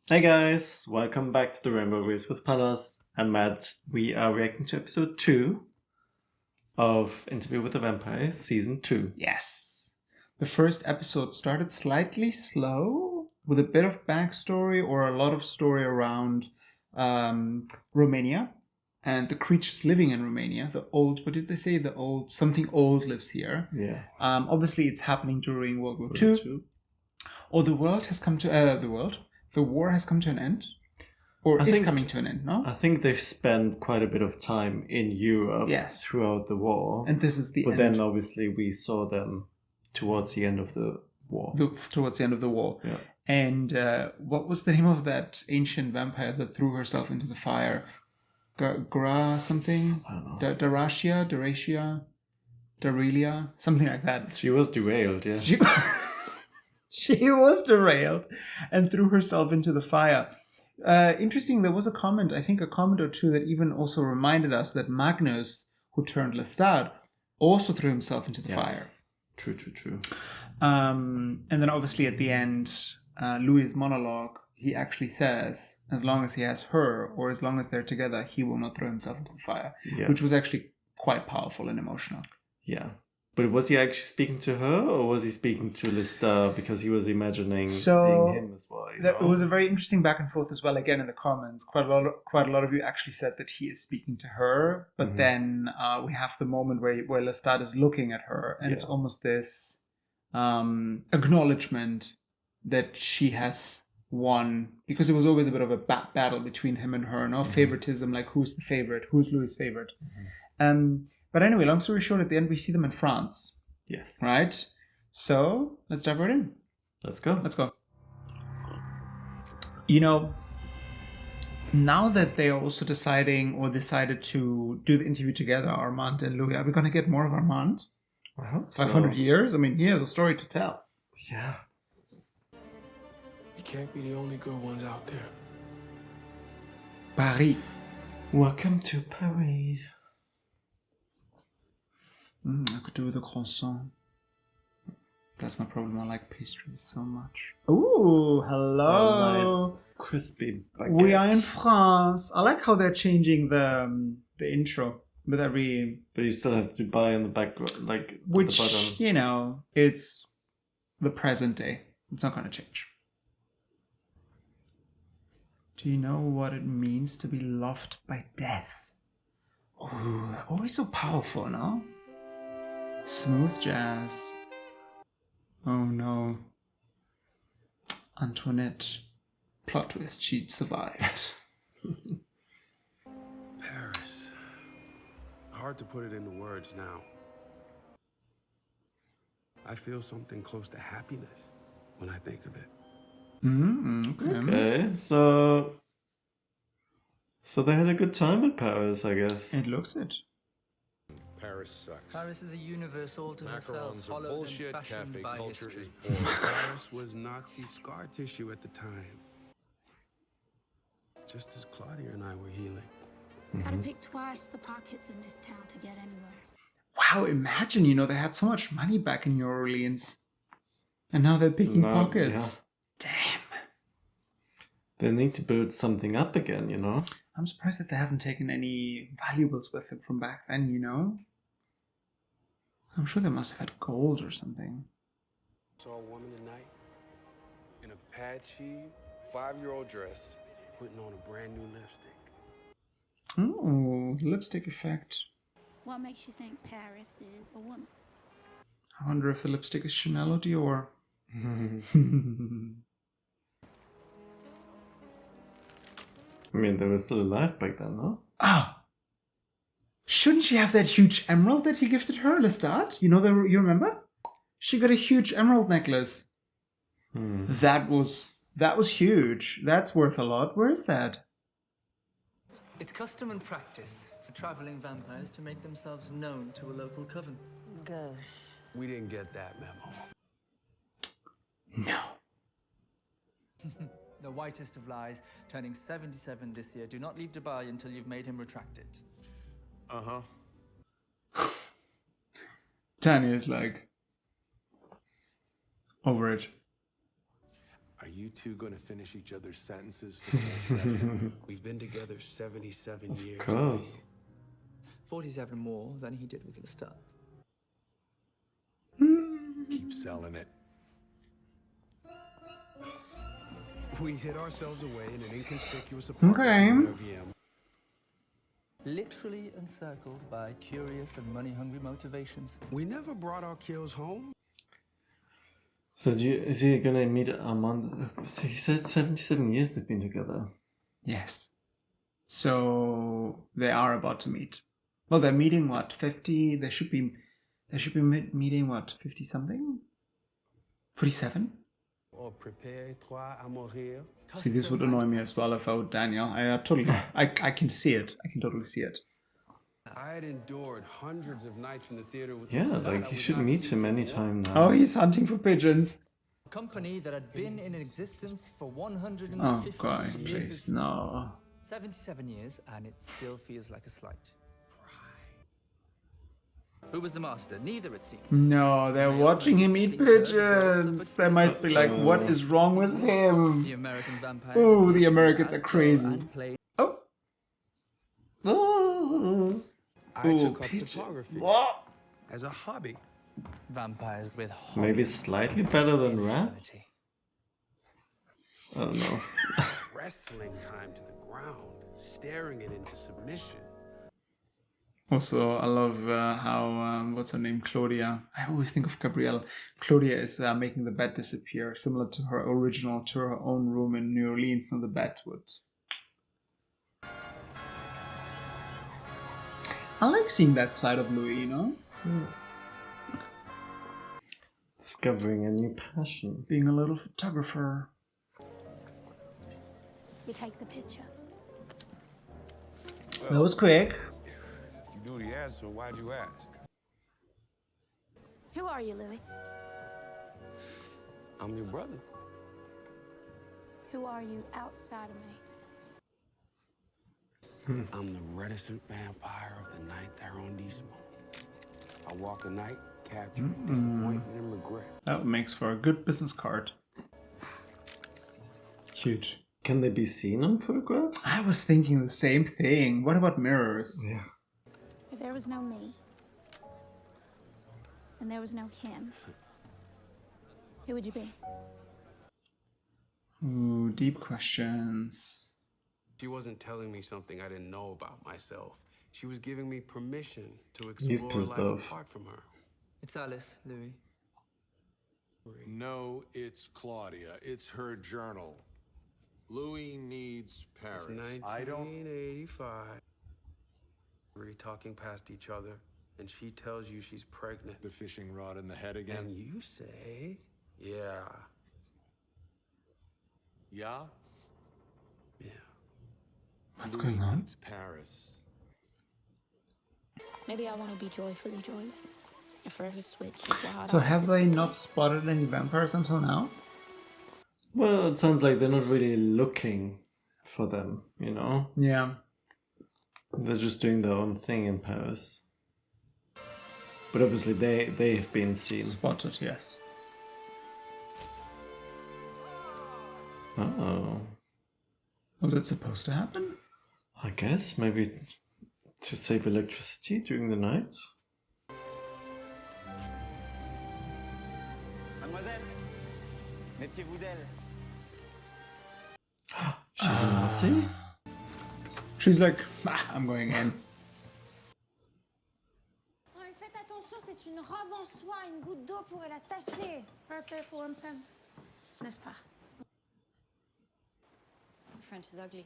Hey guys, welcome back to the Rainbow Race with Panos and Matt. We are reacting to episode 2 of Interview with the Vampire, season 2. Yes. The first episode started slightly slow with a bit of backstory or a lot of story around Romania and the creatures living in Romania. The old, what did they say? The old, something old lives here. Yeah. Obviously, it's happening during World War II. Or the world has come to, the war has come to an end. Or is coming to an end, no? I think they've spent quite a bit of time in Europe throughout the war. And this is the end. But then obviously we saw them towards the end of the war. Towards the end of the war. Yeah. And what was the name of that ancient vampire that threw herself into the fire? Something? I don't know. Daracia, Darelia, something like that. She was derailed, yeah. She was derailed and threw herself into the fire. Interesting, there was a comment, I think a comment or two, that even also reminded us that Magnus, who turned Lestat, also threw himself into the fire. True. And then obviously at the end, Louis' monologue, he actually says, as long as he has her, or as long as they're together, he will not throw himself into the fire, which was actually quite powerful and emotional. Yeah. But was he actually speaking to her, or was he speaking to Lestat because he was imagining seeing him as well? It was a very interesting back and forth as well. Again, in the comments, quite a lot of you actually said that he is speaking to her, but then we have the moment where Lestat is looking at her, and it's almost this acknowledgement that she has won, because it was always a bit of a battle between him and her. No favoritism, like who's the favorite, who's Louis' favorite. But anyway, long story short, at the end we see them in France. Yes. Right? So, let's dive right in. Let's go. You know, now that they are also decided to do the interview together, Armand and Louis, are we going to get more of Armand? I hope 500 years? I mean, he has a story to tell. Yeah. You can't be the only good ones out there. Paris. Welcome to Paris. I could do the croissant. That's my problem. I like pastries so much. Ooh, hello. Nice crispy baguette. We are in France. I like how they're changing the intro with every. But you still have to buy in the background, like the bottom. You know, it's the present day. It's not going to change. Do you know what it means to be loved by death? Ooh, always so powerful, no? Smooth jazz. Oh no. Antoinette. Plot twist, she survived. Paris. Hard to put it into words now. I feel something close to happiness when I think of it. Okay, so they had a good time in Paris, I guess. It looks it. Paris sucks. Paris is a universe all to herself, Macarons are followed bullshit. and fashioned Cafe by culture history. is boring. Paris was Nazi scar tissue at the time. Just as Claudia and I were healing. Gotta pick twice the pockets in this town to get anywhere. Wow, imagine, they had so much money back in New Orleans. And now they're picking pockets. Yeah. Damn. They need to build something up again, I'm surprised that they haven't taken any valuables with them from back then, I'm sure they must have had gold or something. Saw a woman tonight in a patchy 5-year-old dress putting on a brand new lipstick. Oh, the lipstick effect. What makes you think Paris is a woman? I wonder if the lipstick is Chanel or Dior. I mean, they were still alive back then, no? Ah! Shouldn't she have that huge emerald that he gifted her, Lestat? You remember? She got a huge emerald necklace. That was huge. That's worth a lot. Where is that? It's custom and practice for traveling vampires to make themselves known to a local coven. Gosh. We didn't get that memo. No. The whitest of lies, turning 77 this year. Do not leave Dubai until you've made him retract it. Tanya is like over it. Are you two gonna finish each other's sentences for the whole session? We've been together 77 years. Of course. 47 more than he did with Lestat. Keep selling it. We hid ourselves away in an inconspicuous apartment Okay. in Neuvième. Literally encircled by curious and money-hungry motivations. We never brought our kills home. So is he gonna meet Armand? So he said 77 years they've been together. Yes. So they are about to meet. Well, they're meeting what, 50? They should be meeting what, 50 something? 47? Or prépare-toi à mourir. See, this would annoy me as well if I were Daniel. I can see it. I can totally see it. I had endured hundreds of nights in the theater with Yeah, Lestat. like I you would should not meet see him for any one. time now. Oh, he's hunting for pigeons. A company that had been in existence for 150 Oh, guys, years. please, no. 77 years, and it still feels like a slight. Who was the master? Neither, it seemed. No, they're watching him eat pigeons. They might be like, what is wrong with The him? American vampires. Oh, appeared the to be Americans are as dull crazy. and plain. Oh. Oh. I Ooh, took up pigeon. photography What? as a hobby. Vampires with Maybe hobbies. slightly better than Insanity. rats? I don't know. Wrestling time to the ground, staring it into submission. Also, I love how, what's her name, Claudia. I always think of Gabrielle. Claudia is making the bed disappear, similar to her original, to her own room in New Orleans, no, the bed would. I like seeing that side of Louis, you know? Discovering a new passion. Being a little photographer. You take the picture. That was quick. If you knew the answer, why'd you ask? Who are you, Louis? I'm your brother. Who are you outside of me? I'm the reticent vampire of the ninth arrondissement. I walk the night, capturing disappointment and regret. That makes for a good business card. Cute. Can they be seen on photographs? I was thinking the same thing. What about mirrors? Yeah. If there was no me, and there was no him, who would you be? Ooh, deep questions. She wasn't telling me something I didn't know about myself. She was giving me permission to He's explore pissed life off. apart from her. It's Alice, Louis. No, it's Claudia. It's her journal. Louis needs Paris. It's I don't. 1985. We're talking past each other, and she tells you she's pregnant. The fishing rod in the head again. And you say, yeah, Yeah? yeah. What's Louis going on? needs Paris. Maybe I want to be joyfully joyless. A forever switch of wild So have they opposites. not spotted any vampires until now? Well, it sounds like they're not really looking for them, you know? Yeah. They're just doing their own thing in Paris. But obviously they have been seen. Spotted, yes. Oh. Was it supposed to happen? I guess maybe to save electricity during the night. Mademoiselle, méfiez-vous d'elle. She's a Nazi? She's like, ah, I'm going in. Oh, mais faites attention, c'est une robe en soie, une goutte d'eau pourrait la tacher. Perfect for him, n'est-ce pas? French is ugly.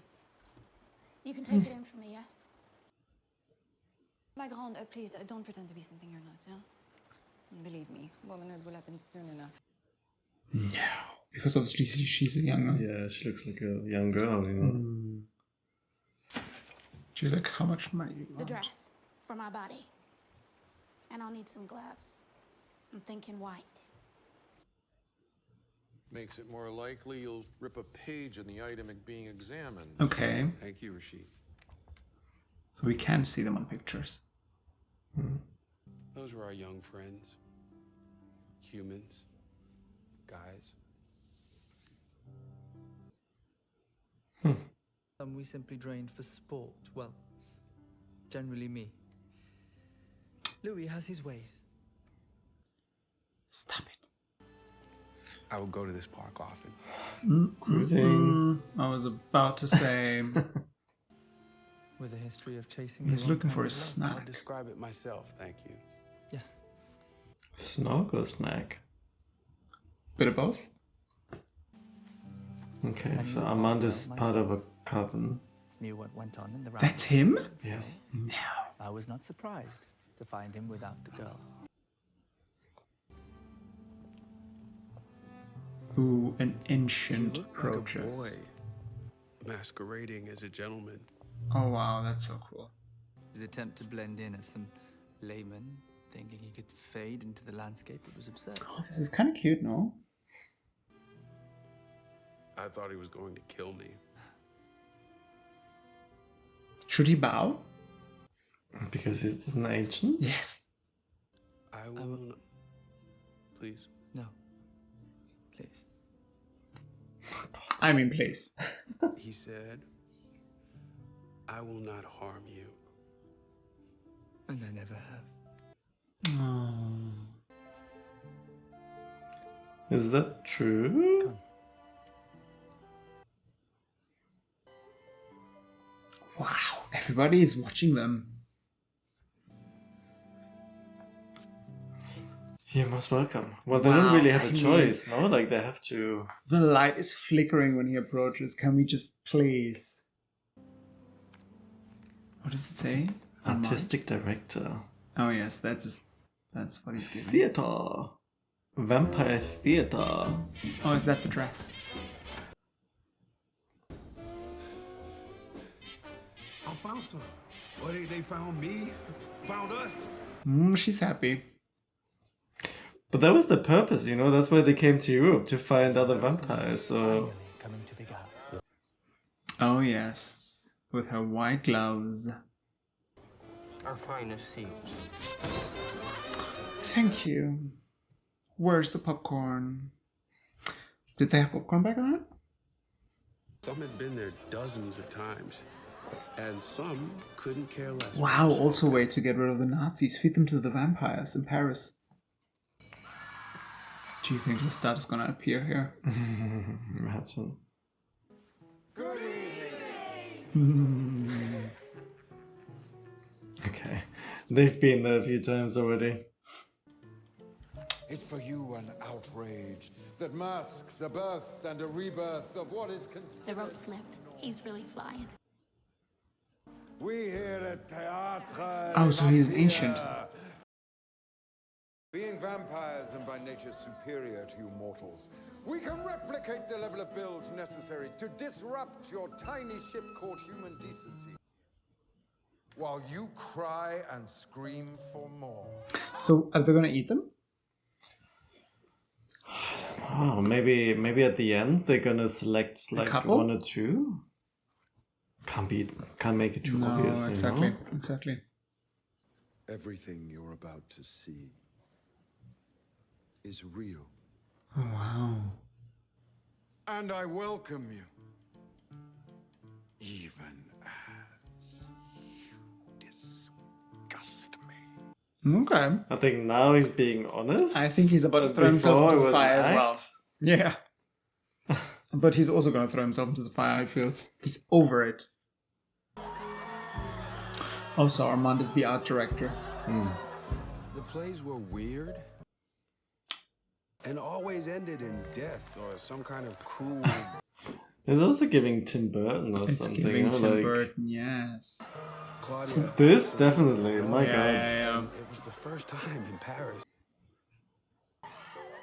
You can take it in from me, yes? My grande, please, don't pretend to be something you're not, yeah? And believe me, womanhood will happen soon enough. No. Because obviously she's a young. Yeah, she looks like a young girl, you know? She's like, how much money do you The want? dress for my body. And I'll need some gloves. I'm thinking white. Makes it more likely you'll rip a page in the item being examined. Okay. Thank you, Rashid. So we can see them on pictures. Those were our young friends. Humans. Guys. Some we simply drained for sport. Well, generally me. Louis has his ways. Stop it. I would go to this park often. Cruising. I was about to say. With a history of chasing. He's the wrong looking for kind a of love. I'll snack. describe it myself, thank you. Yes. Snog or snack? Bit of both. Okay, And so you Armand are is my part son. of a coven. Knew what went on in the round. That's him? Yes. No. I was not surprised to find him without the girl. Ooh, an He ancient looked approaches. like a boy, masquerading as a gentleman. Oh wow, that's so cool. His attempt to blend in as some layman, thinking he could fade into the landscape, it was absurd. Oh, this is kind of cute, no? I thought he was going to kill me. Should he bow? Because he's an ancient? Yes. I will not. Please. No. Please. I mean, please. He said, I will not harm you. And I never have. Is that true? Come. Wow, everybody is watching them. You're most welcome. Well, they Wow, don't really have I a mean- choice, no? Like, they have to... The light is flickering when he approaches. Can we just please? What does it say? Armand? Artistic director. Oh yes, that's what he's giving. Theater. Vampire theater. Oh, is that the dress? Alfonso. Well, they found me, found us. She's happy. But that was the purpose, you know? That's why they came to Europe, to find other vampires, so... Finally coming to Big Al. Oh yes, with her white gloves. Our finest seats. Thank you. Where's the popcorn? Did they have popcorn back then? Some had been there dozens of times, and some couldn't care less. Wow, also a way to get rid of the Nazis. Feed them to the vampires in Paris. Do you think Lestat is gonna appear here? Imagine. Okay. They've been there a few times already. It's for you an outrage that masks a birth and a rebirth of what is The considered. rope slipped. He's really flying. We here at Theatre. Oh, so he's ancient. Being vampires and by nature superior to you mortals, we can replicate the level of bilge necessary to disrupt your tiny ship called human decency. While you cry and scream for more. So are they gonna eat them? Oh, maybe at the end they're gonna select like couple? one or two. Can't make it too No, obvious. exactly, You know? exactly. Everything you're about to see is real. Oh wow. And I welcome you. Even as you disgust me. Okay. I think now he's being honest. I think he's about to throw himself Before into it the was fire an as well. act. Yeah. But he's also gonna throw himself into the fire, I feel. He's over it. Also, Armand is the art director. The plays were weird and always ended in death or some kind of cruel. It's also giving Tim Burton or It's something. giving you know, Tim like, Burton, yes. Claudia. This definitely. My God. Yeah. It was the first time in Paris.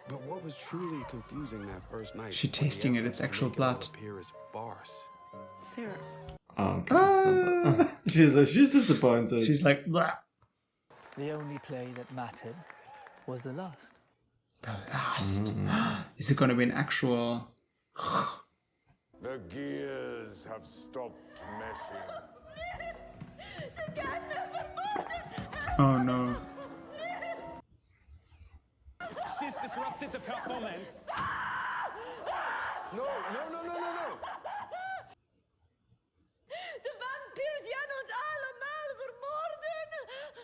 But what was truly confusing that first night? She was the tasting it, effort it's to actual make it all blood. appear as farce. Syrup. Oh, okay. it's not that. she's disappointed. She's like, blah. The only play that mattered was the last. The last. Is it gonna be an actual... The gears have stopped meshing. Oh no. She's disrupted the performance. No.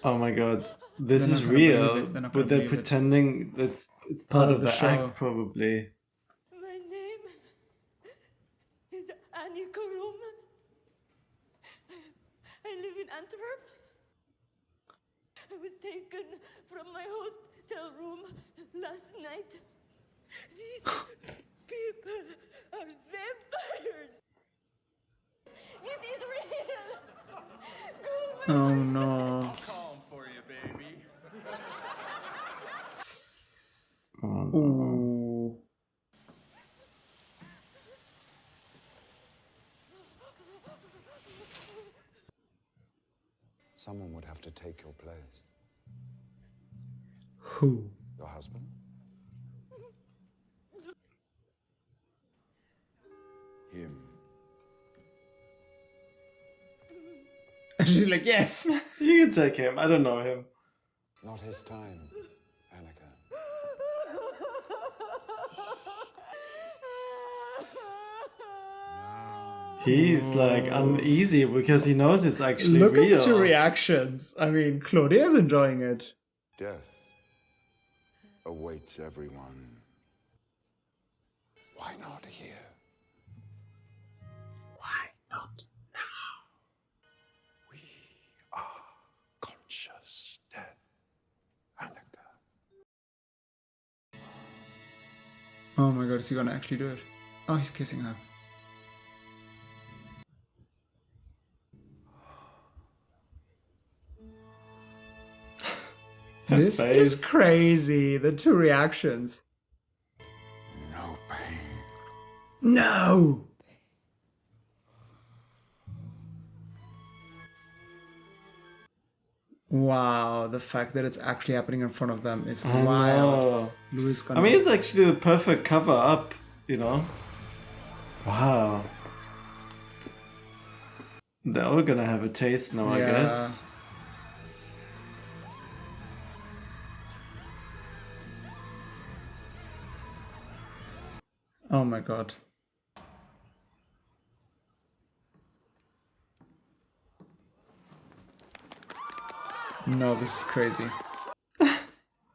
Oh my god. This They're is not gonna believe real. it. They're not But gonna they're believe it. pretending it's part of the show. act, probably. My name is Annika Roman. I live in Antwerp. I was taken from my hotel room last night. These people are vampires. This is real. Oh no. Calm for you, baby. Ooh. Someone would have to take your place. Who? Your husband? Him. And she's like, yes. You can take him. I don't know him. Not his time, Annika. He's like uneasy because he knows it's actually Look real. at your reactions. I mean, Claudia's enjoying it. Death awaits everyone. Why not here? Why not? We are conscious death, Annika. Oh my god, is he gonna actually do it? Oh, he's kissing her. This face. is crazy. The two reactions. No pain. No! Wow, the fact that it's actually happening in front of them is I wild. know. Louis I mean, it's actually the perfect cover up, you know? Wow. They're all gonna have a taste now, I Yeah. guess. Oh my god. No, this is crazy.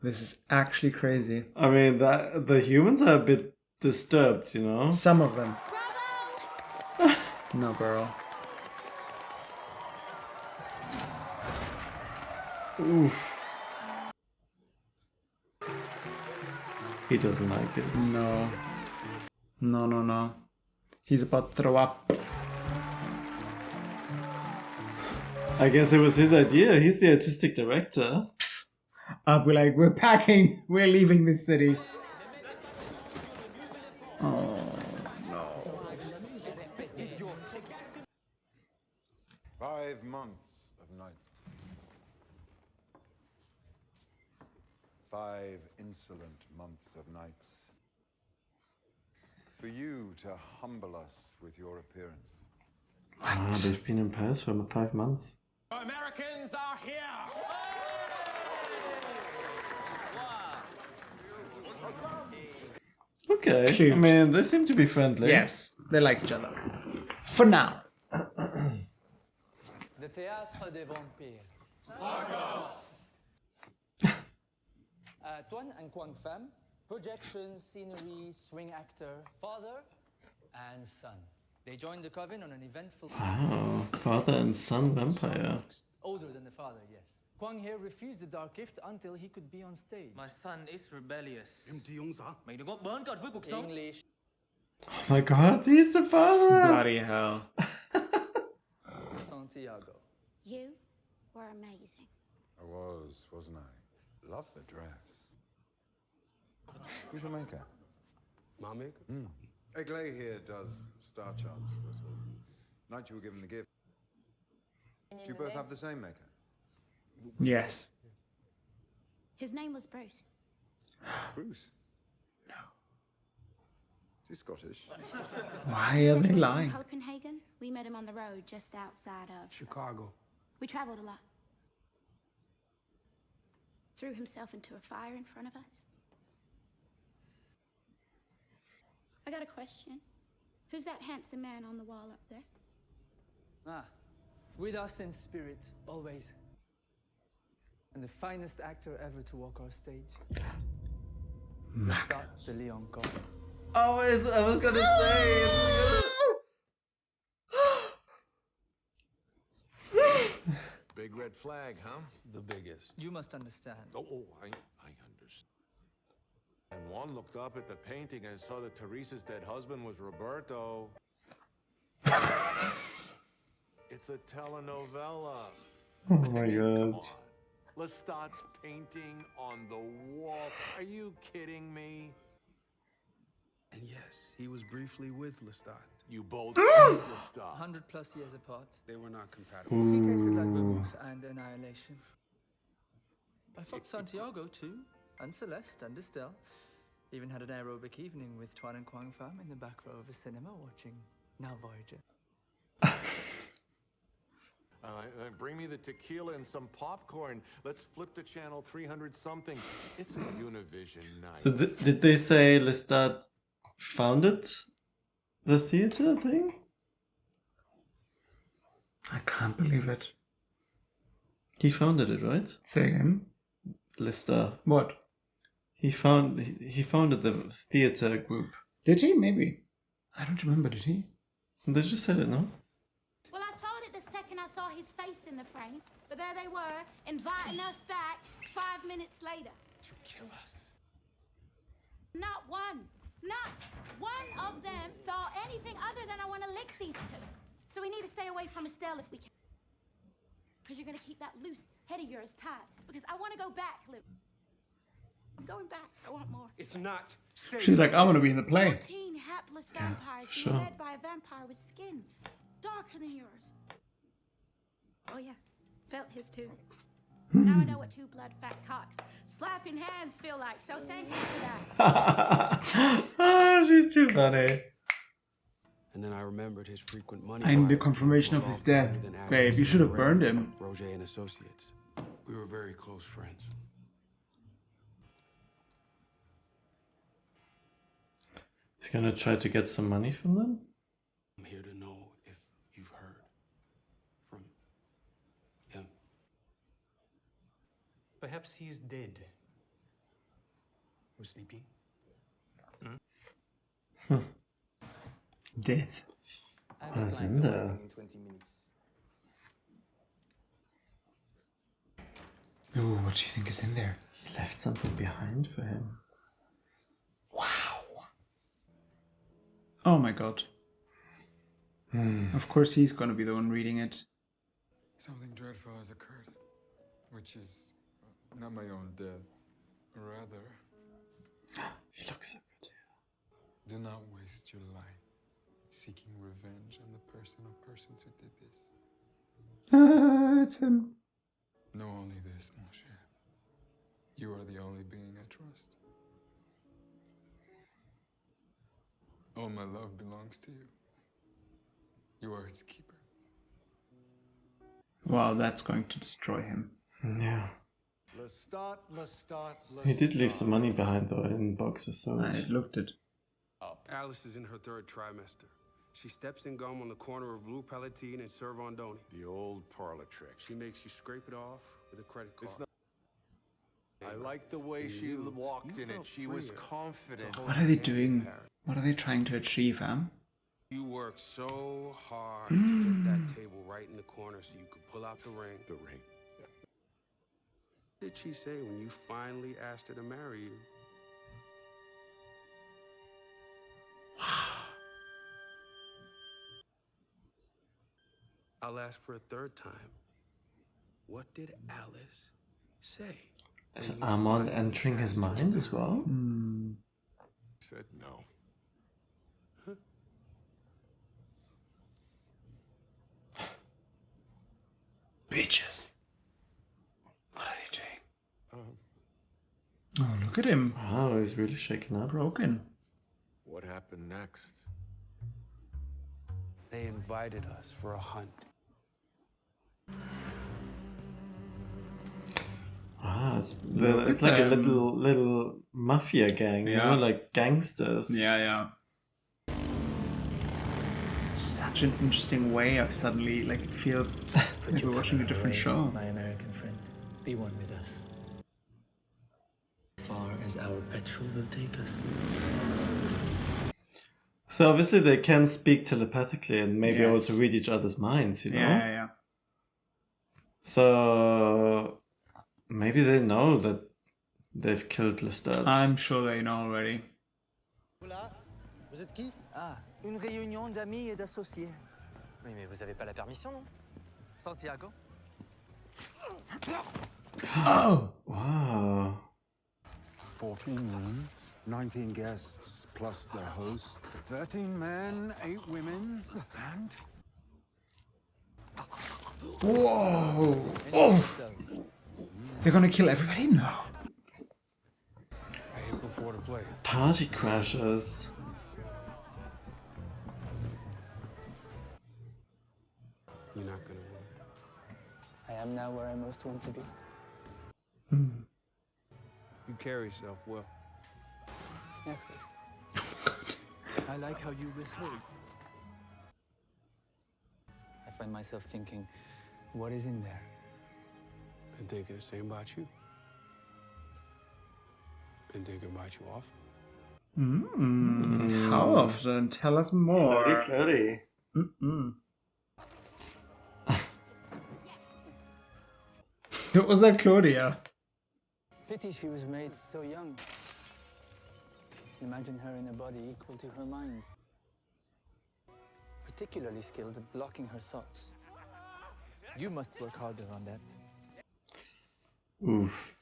This is actually crazy. I mean, that the humans are a bit disturbed, you know? Some of them. No, girl. Oof. He doesn't like it. No. No, no, no. He's about to throw up. I guess it was his idea. He's the artistic director. We're like, we're packing. We're leaving this city. Oh, no. 5 months of night. 5 insolent months of nights. For you to humble us with your appearance. Ah, they've been in Paris for 5 months. Americans are here! Okay. Cute. I mean, they seem to be friendly. Yes, they like each other. For now. The Théâtre des Vampires. Tuan and Quang Pham, projection, scenery, swing actor, father and son. They joined the coven on an eventful... Wow. Father and son vampire. Older than the father, yes. Quang here refused the dark gift until he could be on stage. My son is rebellious. Mày đừng có bỡn cợt với cuộc sống. English. Oh my god, he's the father! Bloody hell. Santiago. You were amazing. I was, wasn't I? Love the dress. Who's your maker? My maker? Eglay here does star charts for us all. Night you were given the gift. Do you both have the same maker? Yes. His name was Bruce. Bruce? No. Is he Scottish? Why are Said they he was from lying? Copenhagen. We met him on the road just outside of... Chicago. We traveled a lot. Threw himself into a fire in front of us. I got a question. Who's that handsome man on the wall up there? With us in spirit, always. And the finest actor ever to walk our stage. Magnus. Lestat de Leon God. Oh, I was gonna say. Big red flag, huh? The biggest. You must understand. I understand. And Juan looked up at the painting and saw that Teresa's dead husband was Roberto. It's a telenovela. Oh my I mean, come god. on. Lestat's painting on the wall. Are you kidding me? And yes, he was briefly with Lestat. You both killed Lestat. 100+ years apart. They were not compatible. He tasted like vermouth and annihilation. I fought Santiago too, and Celeste and Estelle. Even had an aerobic evening with Tuan and Quang Pham in the back row of a cinema watching Now Voyager. Bring me the tequila and some popcorn. Let's flip to channel 300 something. It's a Univision night. So did they say Lestat founded the theater thing? I can't believe it. He founded it, right? Say again. Lestat. What? He founded the theater group. Did he? Maybe. I don't remember, did he? They just said it, no? Well, I thought it the second I saw his face in the frame, but there they were, inviting us back 5 minutes later. To kill us. Not one of them thought anything other than I want to lick these two. So we need to stay away from Estelle if we can. Because you're going to keep that loose head of yours tied. Because I want to go back, Luke. I'm going back. I want more. It's not safe. She's like, I want to be in the play. 14 hapless vampires sure. being led by a vampire with skin darker than yours. Oh yeah, felt his too. Now I know what two blood fat cocks slapping hands feel like, so thank you for that. Ah, she's too funny. And then I remembered his frequent money. I need the wires confirmation came of from his a law death. firm than Babe, actors you should have and burned him. Roger and Associates. We were very close friends. He's gonna try to get some money from them? I'm here to know if you've heard from him. Perhaps he is dead. Or sleeping. Death. I have a What's client in there? arriving in 20 minutes. Ooh, what do you think is in there? He left something behind for him. Wow. Oh my god. Of course he's gonna be the one reading it. Something dreadful has occurred, which is not my own death. Rather, He looks so good. do not waste your life seeking revenge on the person or persons who did this. It's him. Know only this, mon cher. You are the only being I trust. All my love belongs to you. You are its keeper. Wow, that's going to destroy him. Yeah. Lestat. He did leave some money behind though in boxes, so I looked it. Alice is in her 3rd trimester. She steps in gum on the corner of Blue Palatine and Servandoni. The old parlor trick. She makes you scrape it off with a credit card. It's not. I like the way she walked in it. She was confident. What are they doing? What are they trying to achieve, huh? You worked so hard to get that table right in the corner so you could pull out the ring. The ring. What did she say when you finally asked her to marry you? I'll ask for a 3rd time. What did Alice say? is Armand entering his mind as well? Said no. Bitches. What are they doing? Oh, look at him. Wow, he's really shaken up. Broken. What happened next? They invited us for a hunt. Ah, it's Look like at a them. little mafia gang, you Yeah. know, like gangsters. Yeah. Such an interesting way of suddenly, like, it feels like we're watching a different show. My American friend. Be one with us. As far as our petrol will take us. So obviously they can speak telepathically and maybe Yes. also read each other's minds, you know? Yeah. So maybe they know that they've killed Lestat. I'm sure they know already. Vous êtes qui? Ah, une réunion d'amis et d'associés. Oui, mais vous avez pas la permission, non? Santiago? Oh! Wow. 14 rooms, 19 guests, plus the host, 13 men, 8 women, and... Whoa! Oh! They're gonna kill everybody? No. I hit before the play. Party crashers. You're not gonna win. I am now where I most want to be. You carry yourself well. Merci. I like how you withhold. I find myself thinking, what is in there? Been thinking the same about you. Been thinking about you often. How often? Tell us more. Flirty. Was that Claudia? Pity she was made so young. Imagine her in a body equal to her mind. Particularly skilled at blocking her thoughts. You must work harder on that. Oof.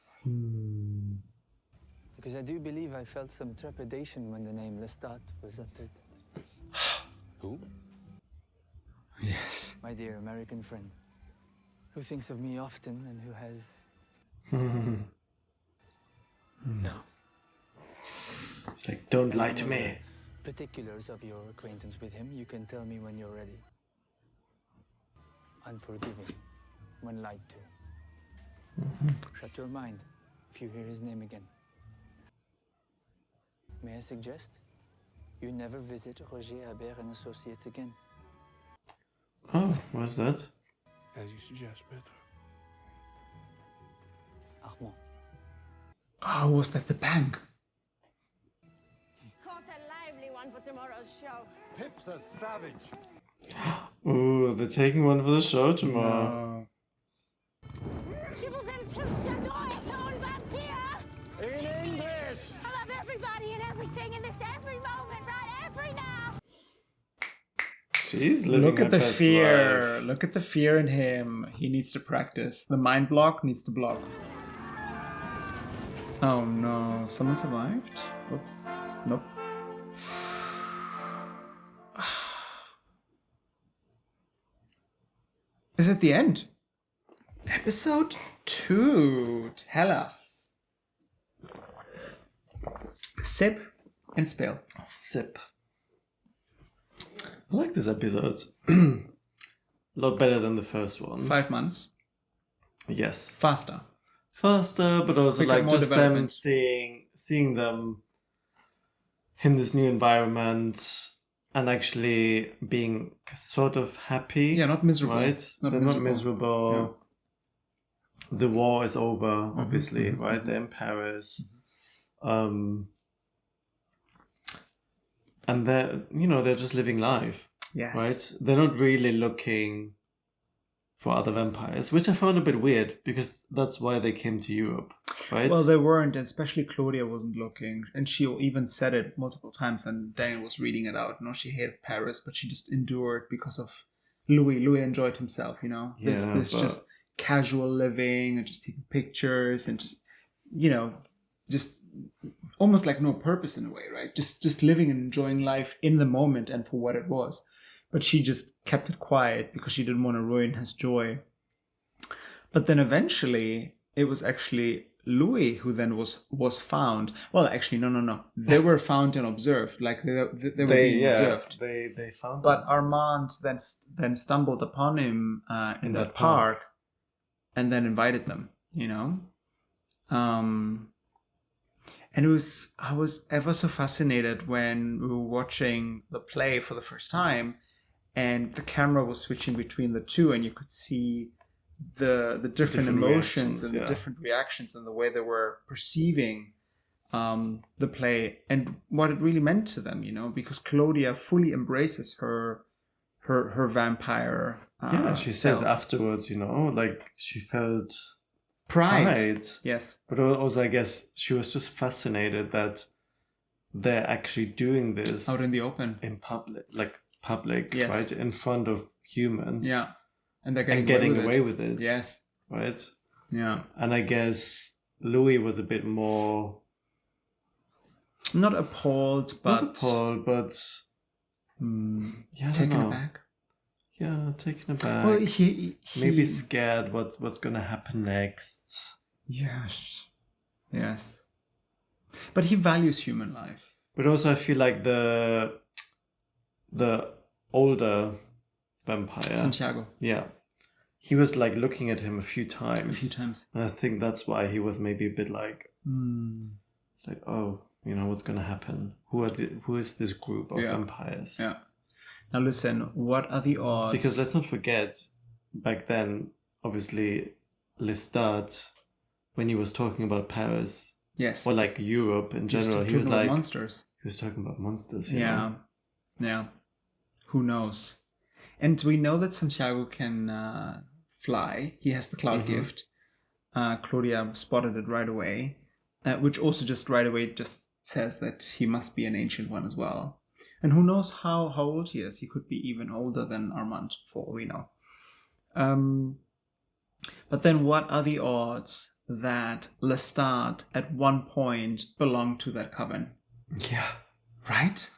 Because I do believe I felt some trepidation when the name Lestat was uttered. Who? Yes. My dear American friend, who thinks of me often and who has... doubt. It's like, don't lie to me. Particulars of your acquaintance with him, you can tell me when you're ready. Unforgiving when lied to. Shut your mind if you hear his name again. May I suggest you never visit Roger Habert and Associates again? Oh, what's that? As you suggest, Maître. Armand. Oh, was that the bank? Caught a lively one for tomorrow's show. Pip's a savage. Ooh, they're taking one for the show tomorrow. Je vous aime tous, j'adore être un vampire. In English! I love everybody and everything in this every moment, right? Every now. She's living Look her at the best fear. life. Look at the fear in him. He needs to practice. The mind block needs to block. Oh no. Someone survived? Oops. Nope. Is it the end? Episode 2. Tell us. Sip and spill. Sip. I like this episode. A lot better than the first one. 5 months. Yes. Faster. Faster, but also Quicker, like more just them development. seeing them in this new environment and actually being sort of happy. Yeah, not miserable. Right? Not They're not miserable. Yeah. The war is over, obviously, right? They're in Paris. And they're just living life. Yes. Right? They're not really looking for other vampires, which I found a bit weird because that's why they came to Europe, right? Well, they weren't, especially Claudia wasn't looking, and she even said it multiple times, and Daniel was reading it out. No, she hated Paris, but she just endured because of Louis. Louis enjoyed himself, this just casual living and just taking pictures and just almost like no purpose in a way, right? Just living and enjoying life in the moment and for what it was. But she just kept it quiet because she didn't want to ruin his joy. But then eventually it was actually Louis who then was found. Well, actually, no. They were found and observed. Like they were being observed. They found But them. Armand then stumbled upon him in that park and then invited them, And I was ever so fascinated when we were watching the play for the first time and the camera was switching between the two and you could see the different emotions and yeah. the different reactions and the way they were perceiving the play and what it really meant to them, because Claudia fully embraces her vampire. She self. said afterwards, like she felt pride. Yes, but also I guess she was just fascinated that they're actually doing this out in the open, in public, yes. right, in front of humans. Yeah, and they're getting away with it. Yes, right. Yeah, and I guess Louis was a bit more not appalled, but taken aback. Yeah, taken aback. Well, he maybe scared what's gonna happen next. Yes. But he values human life. But also, I feel like the older vampire, Santiago. Yeah, he was like looking at him a few times. And I think that's why he was maybe a bit like, it's like, oh, what's gonna happen? Who is this group of vampires? Yeah. Now listen, what are the odds? Because let's not forget, back then, obviously, Lestat, when he was talking about Paris, yes, or like Europe in general, he was like monsters. He was talking about monsters. Yeah. Who knows? And we know that Santiago can fly. He has the cloud gift. Claudia spotted it right away, which also just right away just says that he must be an ancient one as well. And who knows how old he is? He could be even older than Armand, for all we know. But then what are the odds that Lestat at one point belonged to that coven? Yeah. Right?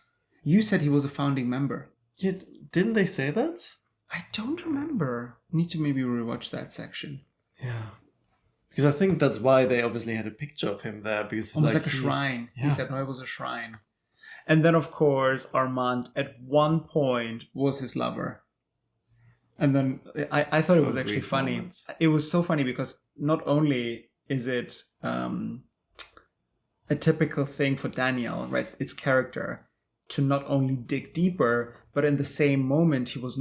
You said he was a founding member. Yeah, didn't they say that? I don't remember. Need to maybe rewatch that section. Yeah. Because I think that's why they obviously had a picture of him there. Because almost like a shrine. Yeah. He said, no, it was a shrine. And then, of course, Armand at one point was his lover. And then I thought it was actually funny. Moments. It was so funny because not only is it a typical thing for Daniel, right, its character, to not only dig deeper, but in the same moment he was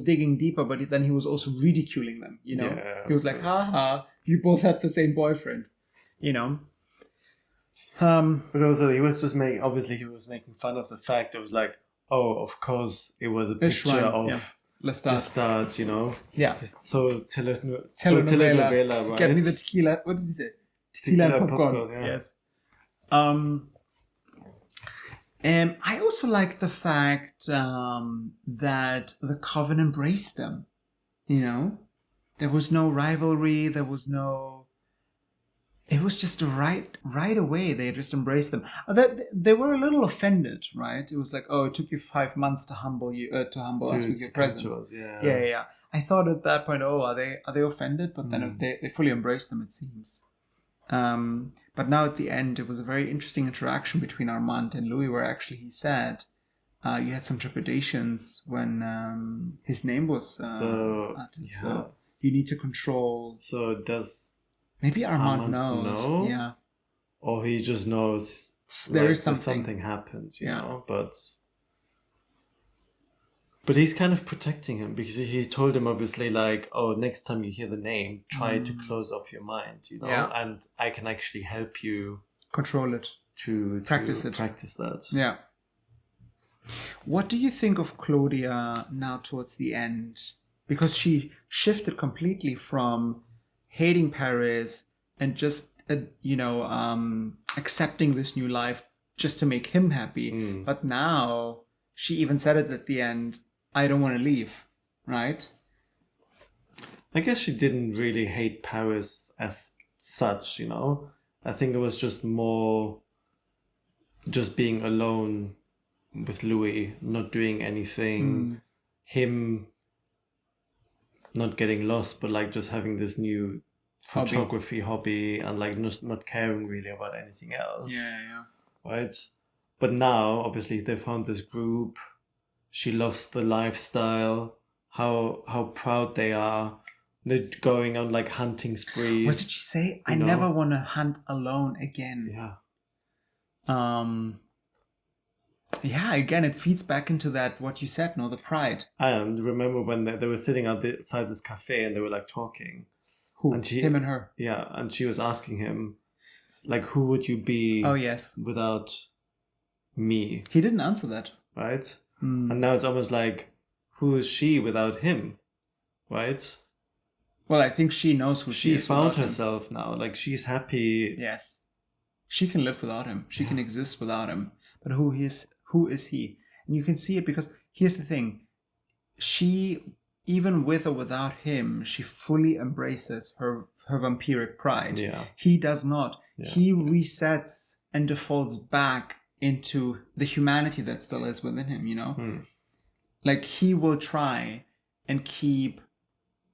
digging deeper, but then he was also ridiculing them, Yeah, he was like, haha, you both had the same boyfriend, But also he was just obviously he was making fun of the fact. It was like, oh, of course it was a picture of Lestat, Yeah. It's so telenovela, right? Get me the tequila. What did you say? Tequila and popcorn. Yeah. Yes. I also like the fact that the coven embraced them. There was no rivalry. There was no. It was just right away. They just embraced them. They were a little offended, right? It was like, oh, it took you 5 months to humble us with your presence. Yeah. I thought at that point, oh, are they offended? But then they fully embraced them, it seems. But now at the end, it was a very interesting interaction between Armand and Louis, where actually he said you had some trepidations when his name was uttered. So you need to control. So does maybe Armand knows? Know? Yeah, or he just knows there is something happened, you know, But he's kind of protecting him because he told him obviously like, oh, next time you hear the name, try to close off your mind, and I can actually help you control it, to practice that. Yeah. What do you think of Claudia now towards the end? Because she shifted completely from hating Paris and just accepting this new life just to make him happy. But now she even said it at the end, I don't want to leave, right? I guess she didn't really hate Paris as such, I think it was just more just being alone with Louis, not doing anything, him not getting lost, but like just having this new photography hobby and like not caring really about anything else. Yeah. Right? But now, obviously, they found this group. She loves the lifestyle, how proud they are. They're going on like hunting sprees. What did she say? I never want to hunt alone again. Yeah. Yeah, again, it feeds back into that, what you said, no, the pride. And remember when they were sitting outside this cafe and they were like talking. Who? And Him and her. Yeah, and she was asking him, like, who would you be Oh, yes. without me? He didn't answer that. Right? And now it's almost like, who is she without him? Right? Well, I think she knows who she is. She found without herself now. Like, she's happy. Yes. She can live without him. She can exist without him. But who is he? And you can see it because here's the thing. She, even with or without him, she fully embraces her vampiric pride. Yeah. He does not. Yeah. He resets and defaults back into the humanity that still is within him, you know? Like, he will try and keep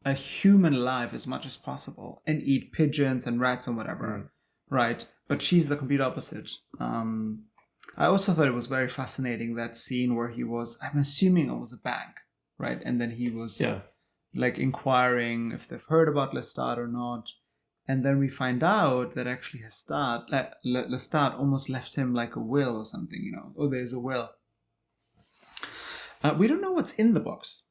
a human alive as much as possible and eat pigeons and rats and whatever. Right? But she's the complete opposite. I also thought it was very fascinating, that scene where he was, I'm assuming it was a bank, right? And then he was like inquiring if they've heard about Lestat or not. And then we find out that actually Lestat almost left him like a will or something, you know. Oh, there's a will. We don't know what's in the box.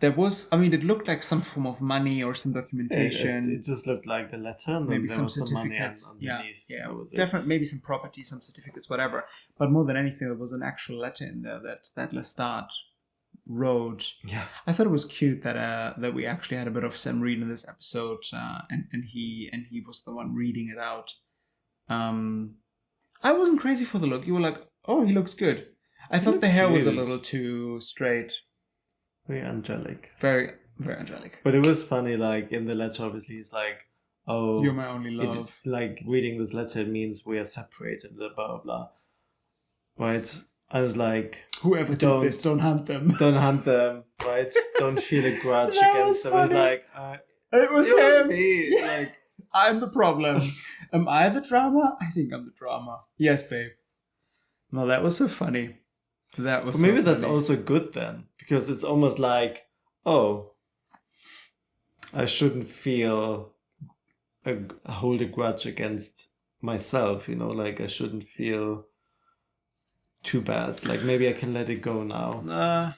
There was, I mean, it looked like some form of money or some documentation. It just looked like the letter, and maybe there some was some money certificates. underneath. Yeah, definitely. Maybe some property, some certificates, whatever. But more than anything, there was an actual letter in there that Lestat wrote. Yeah, I thought it was cute that we actually had a bit of Sam Reed in this episode, and he was the one reading it out. I wasn't crazy for the look. You were like, oh, he looks good. I thought the hair was a little too straight. Very angelic. Very, very angelic. But it was funny, like, in the letter, obviously, he's like, oh... You're my only love. Like, reading this letter means we are separated, blah, blah, blah. Right? I was like... Whoever did this, don't hunt them. Don't hunt them, right? Don't feel a grudge That against them. was It's like... it was him. Me. Like, I'm the problem. Am I the drama? I think I'm the drama. Yes, babe. No, that was so funny. That was. But maybe so that's funny. also good then, because it's almost like, oh, I shouldn't hold a grudge against myself, you know, like I shouldn't feel too bad. Like maybe I can let it go now.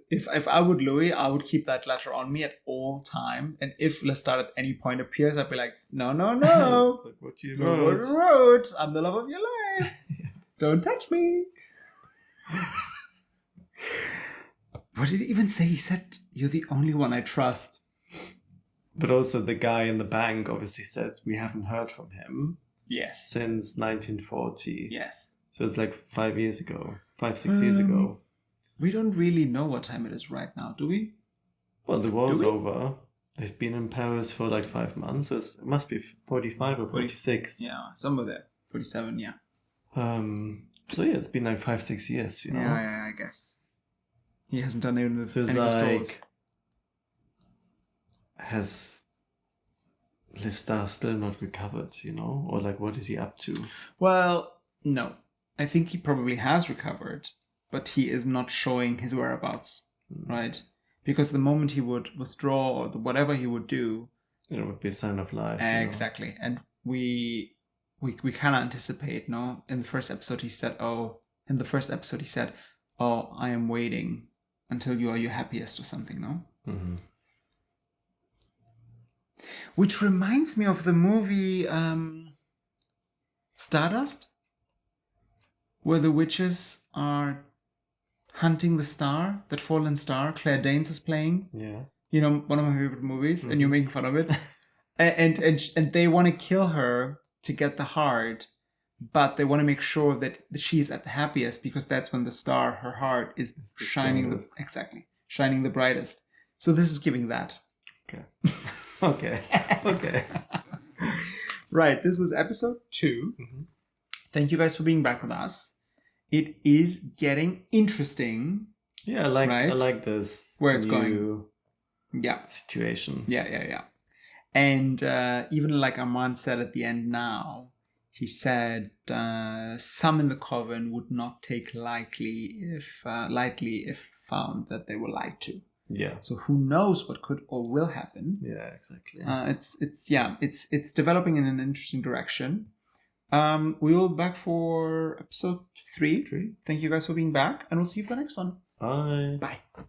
If I would Louis, I would keep that letter on me at all time. And if Lestat at any point appears, I'd be like, no. Look what you wrote. I'm the love of your life. Don't touch me. What did he even say? He said, you're the only one I trust. But also the guy in the bank obviously said we haven't heard from him. Yes. Since 1940. Yes. So it's like 5 years ago. 6 years ago. We don't really know what time it is right now, do we? Well, the war's over. They've been in Paris for like 5 months. So it must be 45 or 46. Yeah, somewhere there. 47, yeah. So yeah, it's been like 5-6 years, you know. Yeah, I guess. He hasn't done any of So it's any of those. like, has Lestat still not recovered, you know? Or like, what is he up to? Well, no. I think he probably has recovered, but he is not showing his whereabouts, right? Because the moment he would withdraw or whatever he would do... It would be a sign of life. Exactly. And we cannot anticipate, no? In the first episode he said, oh, I am waiting until you are your happiest or something, no? Mm-hmm. Which reminds me of the movie Stardust, where the witches are hunting the star, that fallen star. Claire Danes is playing. Yeah. You know, one of my favorite movies, and you're making fun of it. and they want to kill her to get the heart, but they want to make sure that she is at the happiest, because that's when the star, her heart, is shining the brightest. So this is giving that. Okay. Okay. Right. This was episode 2. Mm-hmm. Thank you guys for being back with us. It is getting interesting. Yeah, I like this. Where it's going. Yeah. Situation. Yeah. And even like Armand said at the end now, he said some in the coven would not take lightly if found that they were lied to. Yeah. So who knows what could or will happen? Yeah, exactly. It's developing in an interesting direction. We will be back for episode 3. Thank you guys for being back, and we'll see you for the next one. Bye. Bye.